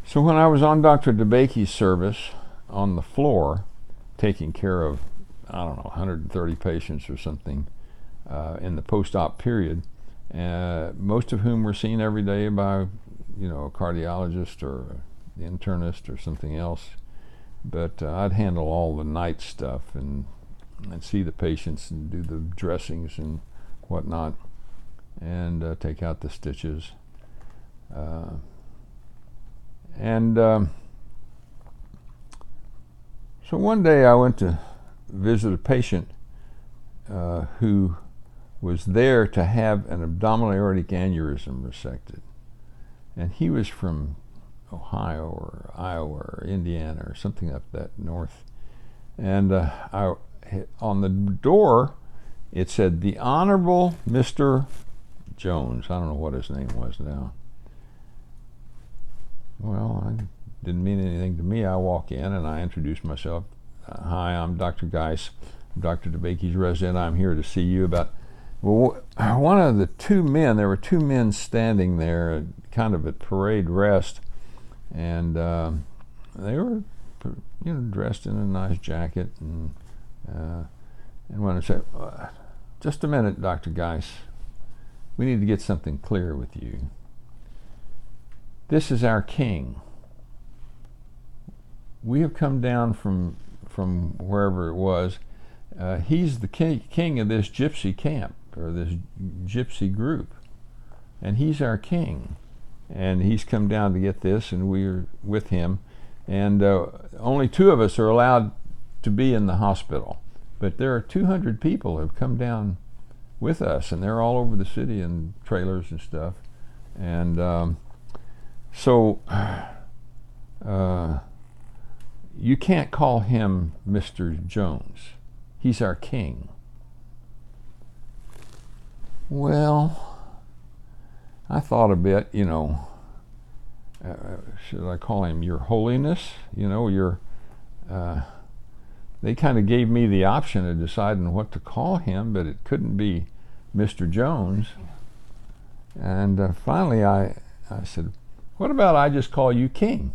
So when I was on Dr. DeBakey's service on the floor, taking care of, I don't know, 130 patients or something in the post-op period, most of whom were seen every day by, a cardiologist or an internist or something else. But I'd handle all the night stuff and see the patients and do the dressings and whatnot, and take out the stitches. So one day I went to visit a patient who was there to have an abdominal aortic aneurysm resected. And he was from Ohio or Iowa or Indiana or something up that north. And on the door it said, "The Honorable Mr. Jones." I don't know what his name was now. Well, I didn't mean anything to me. I walk in and I introduce myself. "Hi, I'm Dr. Geis. I'm Dr. DeBakey's resident. I'm here to see you about..." Well, one of the two men, there were two men standing there kind of at parade rest, and they were dressed in a nice jacket, and when I said, "Just a minute, Dr. Geis, we need to get something clear with you. This is our king. We have come down from wherever it was. He's the king of this gypsy camp, or this gypsy group, and he's our king. And he's come down to get this, and we're with him. And only two of us are allowed to be in the hospital. But there are 200 people who have come down with us, and they're all over the city in trailers and stuff. And so you can't call him Mr. Jones. He's our king." Well, I thought a bit, should I call him Your Holiness? They kind of gave me the option of deciding what to call him, but it couldn't be Mr. Jones. And finally I said, "What about I just call you King?"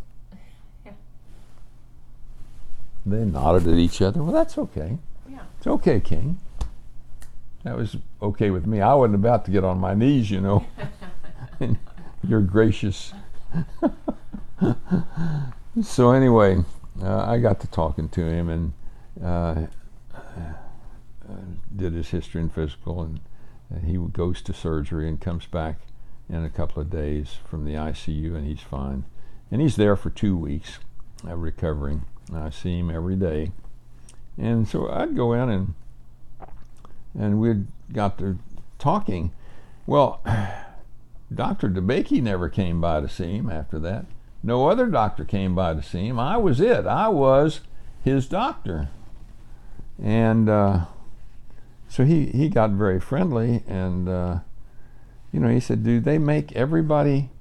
They nodded at each other. "Well, that's okay. Yeah. It's okay, King." That was okay with me. I wasn't about to get on my knees, And you're gracious. So anyway, I got to talking to him, and did his history and physical, and he goes to surgery and comes back in a couple of days from the ICU, and he's fine. And he's there for 2 weeks recovering. I see him every day. And so I'd go in and we'd got to talking. Well, Dr. DeBakey never came by to see him after that. No other doctor came by to see him. I was it. I was his doctor. And so he got very friendly, and he said, "Do they make everybody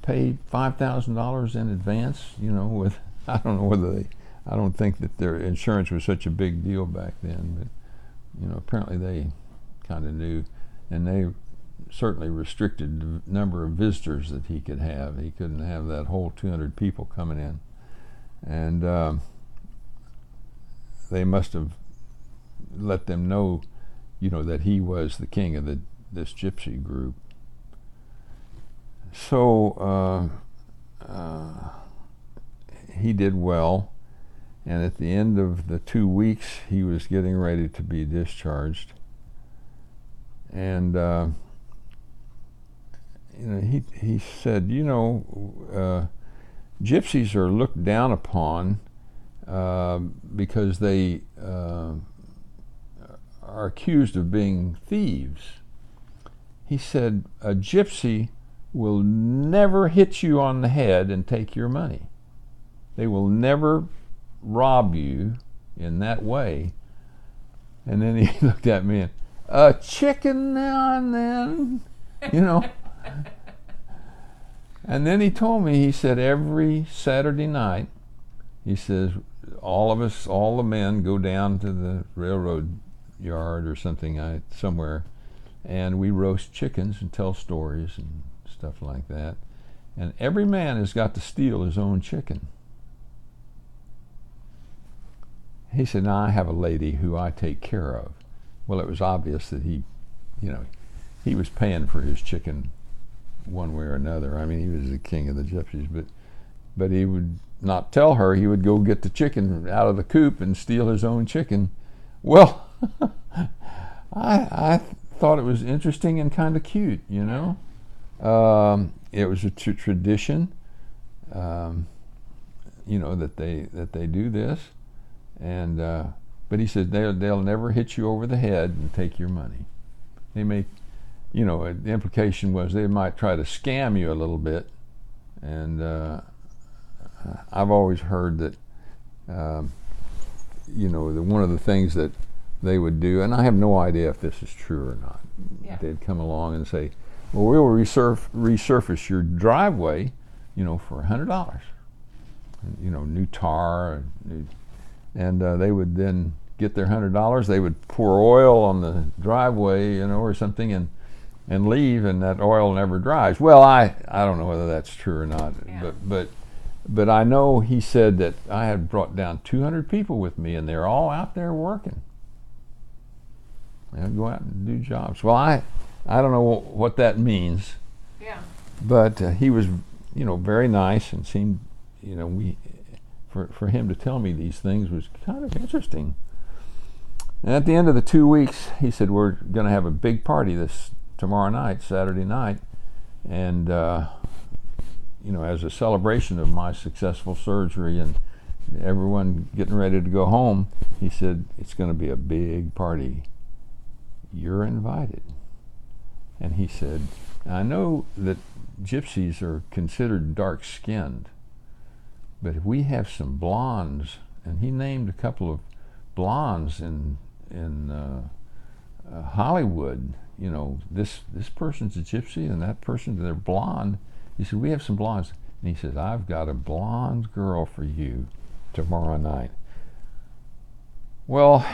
pay $5,000 in advance?" With, I don't know whether I don't think that their insurance was such a big deal back then, but apparently they kind of knew, and they certainly restricted the number of visitors that he could have. He couldn't have that whole 200 people coming in, and they must have let them know, that he was the king of this gypsy group. So he did well, and at the end of the 2 weeks, he was getting ready to be discharged. And he said, gypsies are looked down upon because they are accused of being thieves. He said, "A gypsy will never hit you on the head and take your money. They will never rob you in that way." And then he looked at me and, "A chicken now and then, And then he told me, he said, every Saturday night, he says, all of us, all the men, go down to the railroad yard or something, somewhere, and we roast chickens and tell stories and stuff like that. and every man has got to steal his own chicken. He said, now I have a lady who I take care of. Well, it was obvious that he was paying for his chicken one way or another. I mean, he was the king of the gypsies, but he would not tell her. He would go get the chicken out of the coop and steal his own chicken. Well, I thought it was interesting and kind of cute, you know. It was a tradition, you know, that they do this, and but he said they'll never hit you over the head and take your money. They may, you know, the implication was they might try to scam you a little bit, and I've always heard that, you know, one of the things that they would do, and I have no idea if this is true or not. Yeah. They'd come along and say, well, we'll resurface your driveway, you know, for $100. You know, new tar, and they would then get their $100. They would pour oil on the driveway, you know, or something, and leave, and that oil never dries. Well, I don't know whether that's true or not, Yeah. but I know he said that I had brought down 200 people with me, and they're all out there working. They'd go out and do jobs. Well, I don't know what that means. Yeah. But he was, you know, very nice, and seemed, you know, for him to tell me these things was kind of interesting. And at the end of the 2 weeks, he said, we're going to have a big party tomorrow night, Saturday night, and you know, as a celebration of my successful surgery and everyone getting ready to go home, he said, it's going to be a big party. You're invited. And he said, I know that gypsies are considered dark-skinned, but if we have some blondes, and he named a couple of blondes in Hollywood, you know, this person's a gypsy and that person, they're blonde. He said, we have some blondes. And he says, I've got a blonde girl for you tomorrow night. Well,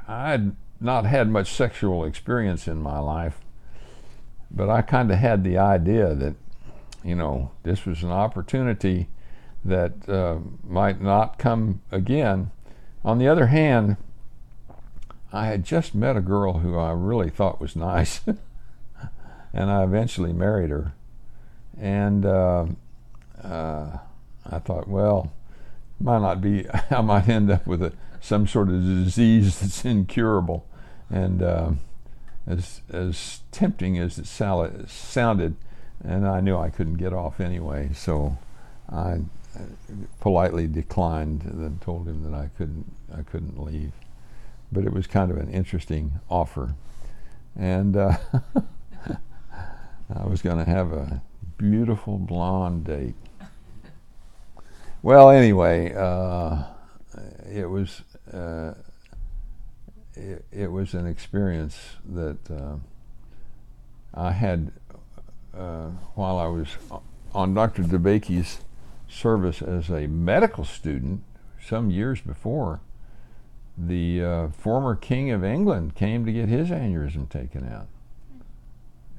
I'd not had much sexual experience in my life, but I kind of had the idea that, you know, this was an opportunity that might not come again. On the other hand, I had just met a girl who I really thought was nice, and I eventually married her. And I thought, well, might not be, I might end up with some sort of disease that's incurable. And as tempting as it sounded, and I knew I couldn't get off anyway, so I politely declined and told him that I couldn't leave. But it was kind of an interesting offer, and I was going to have a beautiful blonde date. Well, anyway, it was an experience that I had while I was on Dr. DeBakey's service as a medical student some years before. The former King of England came to get his aneurysm taken out,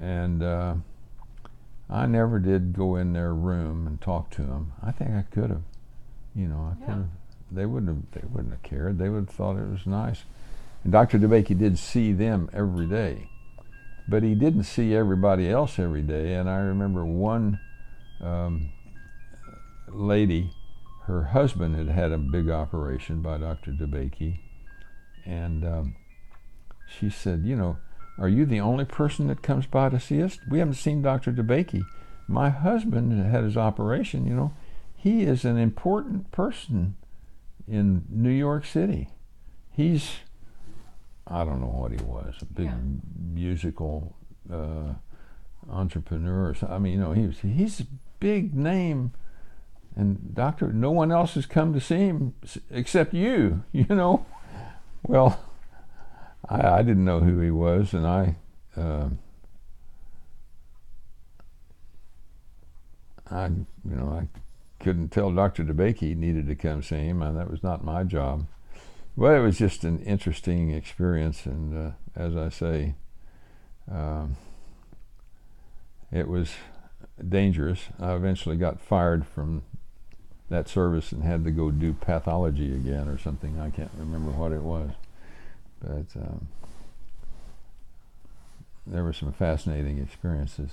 and I never did go in their room and talk to him. I think I could have, you know, I could have. They wouldn't have cared. They would have thought it was nice. And Dr. DeBakey did see them every day, but he didn't see everybody else every day. And I remember one lady, her husband had had a big operation by Dr. DeBakey, and she said, you know, are you the only person that comes by to see us? We haven't seen Dr. DeBakey. My husband had his operation, you know. He is an important person in New York City. He's, I don't know what he was, a big musical entrepreneur or something. I mean, you know, he's a big name, and no one else has come to see him except you, you know. Well, I didn't know who he was, and I couldn't tell Dr. DeBakey he needed to come see him, and that was not my job. But it was just an interesting experience, and as I say, it was dangerous. I eventually got fired from that service and had to go do pathology again or something. I can't remember what it was, but there were some fascinating experiences.